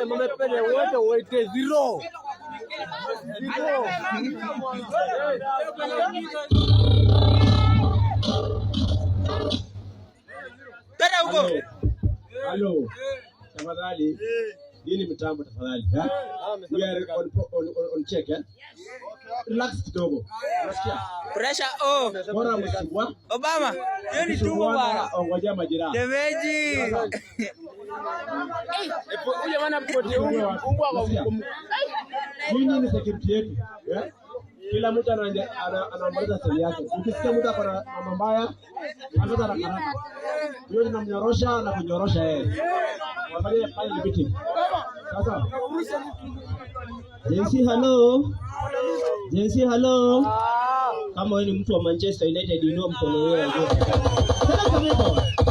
Mmepenya wote wote zero. Tena huko. Hello. Tafadhali. Hili mtambo tafadhali. We are on check Relax kidogo. Unasikia? Pressure Bora msibwa. Obama. Hiyo ni tuko bwana. Ngoja majira. Demeji. Huyu bwana pote umbwa wa Hii ni security yetu. Kila mtu anaomba siri yake. Ukisikia mtu akona mambo mbaya, anza haraka. Hiyo tunamnyorosha na kunyorosha yeye. Wafanye pale meeting. Sasa. Jensi hello. Kama wewe ni mtu wa Manchester United, inua mkono wako. Sasa